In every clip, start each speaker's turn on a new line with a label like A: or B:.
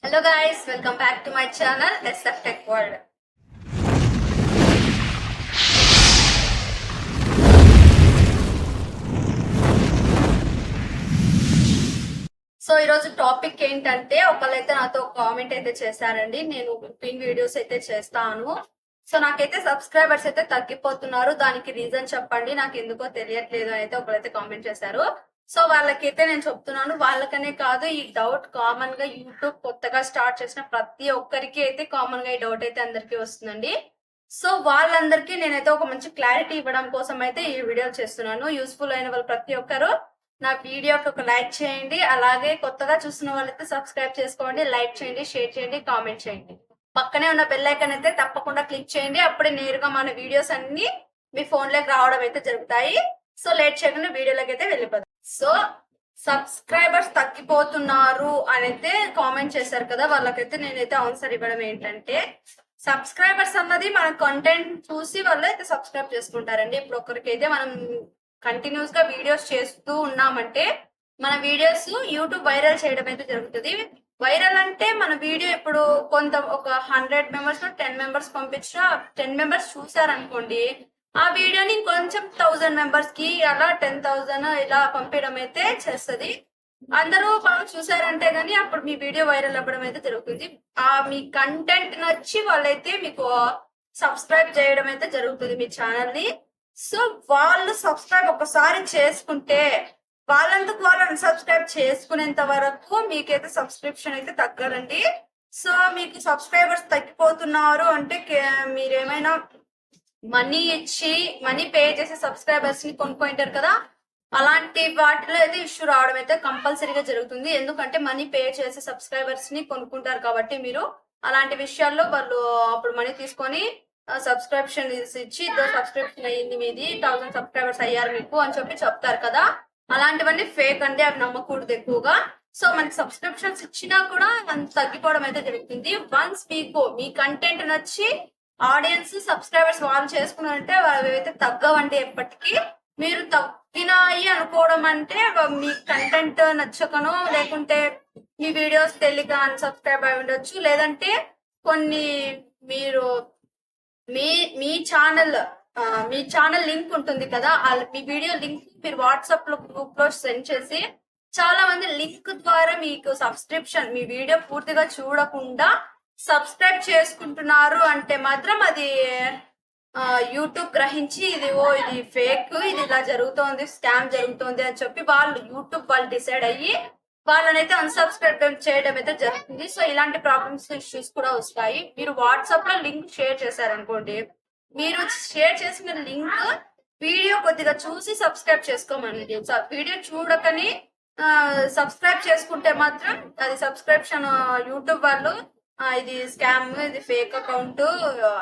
A: Hello guys, welcome back to my channel SF Tech World. So ఈరోజు topic ఏంటంటే ఒకళ్ళైతే నాతో comment అయితే చేశారండి. నేను కుకింగ్ వీడియోస్ అయితే చేస్తాను. సో నాకైతే సబ్స్క్రైబర్స్ అయితే తగ్గిపోతున్నారు. దానికి రీజన్ చెప్పండి, నాకు ఎందుకో తెలియట్లేదు అని అయితే ఒకళ్ళైతే కామెంట్ చేశారు. సో వాళ్ళకైతే నేను చెప్తున్నాను, వాళ్ళకనే కాదు ఈ డౌట్ కామన్ గా యూట్యూబ్ కొత్తగా స్టార్ట్ చేసిన ప్రతి ఒక్కరికి అయితే కామన్ గా ఈ డౌట్ అయితే అందరికీ వస్తుందండి. సో వాళ్ళందరికీ నేనైతే ఒక మంచి క్లారిటీ ఇవ్వడం కోసం అయితే ఈ వీడియో చేస్తున్నాను. యూస్ఫుల్ అయిన వాళ్ళు ప్రతి ఒక్కరు నా వీడియోకి ఒక లైక్ చేయండి. అలాగే కొత్తగా చూస్తున్న వాళ్ళైతే సబ్స్క్రైబ్ చేసుకోండి, లైక్ చేయండి, షేర్ చేయండి, కామెంట్ చేయండి. పక్కనే ఉన్న బెల్ ఐకాన్ అయితే తప్పకుండా క్లిక్ చేయండి. అప్పుడే నేరుగా మన వీడియోస్ అన్ని మీ ఫోన్ లోకి రావడం అయితే జరుగుతాయి. సో లేట్ చేయకుండా వీడియోలోకి అయితే వెళ్ళిపోతాం. సో సబ్స్క్రైబర్స్ తగ్గిపోతున్నారు అని అయితే కామెంట్ చేశారు కదా, వాళ్ళకైతే నేనైతే ఆన్సర్ ఇవ్వడం ఏంటంటే, సబ్స్క్రైబర్స్ అన్నది మన కంటెంట్ చూసి వాళ్ళు అయితే సబ్స్క్రైబ్ చేసుకుంటారండి. ఇప్పుడు ఒకరికైతే మనం కంటిన్యూస్ గా వీడియోస్ చేస్తూ ఉన్నామంటే మన వీడియోస్ యూట్యూబ్ వైరల్ చేయడం అయితే జరుగుతుంది. వైరల్ అంటే మన వీడియో ఇప్పుడు కొంత ఒక 100 మెంబర్స్ 10 మెంబర్స్ పంపించిన 10 మెంబర్స్ చూసారనుకోండి, ఆ వీడియోని కొంచెం 1000 మెంబర్స్ కి అలా 10,000 ఇలా పంపించడం అయితే చేస్తుంది. అందరూ బాగా చూసారంటే గానీ అప్పుడు మీ వీడియో వైరల్ అవ్వడం అయితే జరుగుతుంది. మీ కంటెంట్ నచ్చి వాళ్ళైతే మీకు సబ్స్క్రైబ్ చేయడం అయితే జరుగుతుంది మీ ఛానల్ ని. సో వాళ్ళు సబ్స్క్రైబ్ ఒకసారి చేసుకుంటే వాళ్ళందుకు వాళ్ళు అన్సబ్స్క్రైబ్ చేసుకునేంత వరకు మీకైతే సబ్స్క్రిప్షన్ అయితే తగ్గదండి. సో మీకు సబ్స్క్రైబర్స్ తగ్గిపోతున్నారు అంటే మీరేమైనా మనీ పే చేసి సబ్స్క్రైబర్స్ ని కొనుక్కుంటారు కదా, అలాంటి వాటిలో అయితే ఇష్యూ రావడం అయితే కంపల్సరీగా జరుగుతుంది. ఎందుకంటే మనీ పే చేసి సబ్స్క్రైబర్స్ ని కొనుక్కుంటారు కాబట్టి మీరు అలాంటి విషయాల్లో వాళ్ళు అప్పుడు మనీ తీసుకొని సబ్స్క్రిప్షన్ ఇచ్చి సబ్స్క్రిప్షన్ అయ్యింది మీది 1000 సబ్స్క్రైబర్స్ అయ్యారు మీకు అని చెప్పి చెప్తారు కదా, అలాంటివన్నీ ఫేక్ అండి, అవి నమ్మకూడదు ఎక్కువగా. సో మనకి సబ్స్క్రిప్షన్స్ ఇచ్చినా కూడా అంత తగ్గిపోవడం అయితే జరుగుతుంది. వన్స్ మీకు మీ కంటెంట్ నచ్చి ఆడియన్స్ సబ్స్క్రైబర్స్ వాళ్ళు చేసుకున్నారంటే అవి అయితే తగ్గవండి ఎప్పటికీ. మీరు తగ్గినాయి అనుకోవడం అంటే మీ కంటెంట్ నచ్చకనో లేకుంటే మీ వీడియోస్ తెలియక అన్సబ్స్క్రైబ్ అయి ఉండొచ్చు. లేదంటే కొన్ని మీరు మీ ఛానల్ లింక్ ఉంటుంది కదా, మీ వీడియో లింక్ మీరు వాట్సాప్ లో గ్రూప్ లో సెండ్ చేసి చాలా మంది లింక్ ద్వారా మీకు సబ్స్క్రిప్షన్ మీ వీడియో పూర్తిగా చూడకుండా సబ్స్క్రైబ్ చేసుకుంటున్నారు అంటే మాత్రం అది యూట్యూబ్ గ్రహించి ఇది ఫేక్, ఇది ఇలా జరుగుతోంది, స్కామ్ జరుగుతోంది అని చెప్పి యూట్యూబ్ వాళ్ళు డిసైడ్ అయ్యి వాళ్ళనైతే అన్సబ్స్క్రైబ్ చేయడం అయితే జరుగుతుంది. సో ఇలాంటి ప్రాబ్లమ్స్ ఇష్యూస్ కూడా వస్తాయి. మీరు వాట్సాప్ లో లింక్ షేర్ చేశారనుకోండి, మీరు షేర్ చేసిన లింక్ వీడియో కొద్దిగా చూసి సబ్స్క్రైబ్ చేసుకోమనండి. వీడియో చూడకని సబ్స్క్రైబ్ చేసుకుంటే మాత్రం అది సబ్స్క్రిప్షన్ యూట్యూబ్ వాళ్ళు ఇది స్కామ్, ఇది ఫేక్ అకౌంట్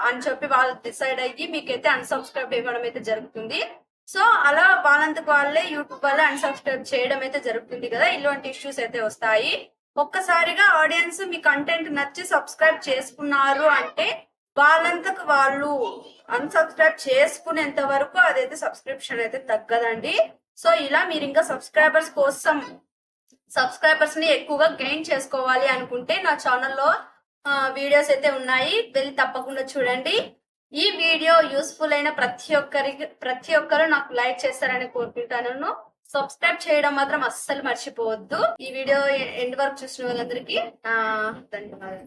A: అని చెప్పి వాళ్ళు డిసైడ్ అయ్యి మీకైతే అన్సబ్స్క్రైబ్ ఇవ్వడం అయితే జరుగుతుంది. సో అలా వాళ్ళంతకు వాళ్ళే యూట్యూబ్ వాళ్ళే అన్సబ్స్క్రైబ్ చేయడం అయితే జరుగుతుంది కదా, ఇలాంటి ఇష్యూస్ అయితే వస్తాయి. ఒక్కసారిగా ఆడియన్స్ మీ కంటెంట్ నచ్చి సబ్స్క్రైబ్ చేసుకున్నారు అంటే వాళ్ళంతకు వాళ్ళు అన్సబ్స్క్రైబ్ చేసుకునేంత వరకు అదైతే సబ్స్క్రిప్షన్ అయితే తగ్గదండి. సో ఇలా మీరు ఇంకా సబ్స్క్రైబర్స్ ని ఎక్కువగా గెయిన్ చేసుకోవాలి అనుకుంటే నా ఛానల్లో వీడియోస్ అయితే ఉన్నాయి, వెళ్ళి తప్పకుండా చూడండి. ఈ వీడియో యూస్ఫుల్ అయిన ప్రతి ఒక్కరు నాకు లైక్ చేస్తారని కోరుకుంటాను. సబ్స్క్రైబ్ చేయడం మాత్రం అస్సలు మర్చిపోవద్దు. ఈ వీడియో ఎండ్ వరకు చూసిన వాళ్ళందరికీ ధన్యవాదాలు.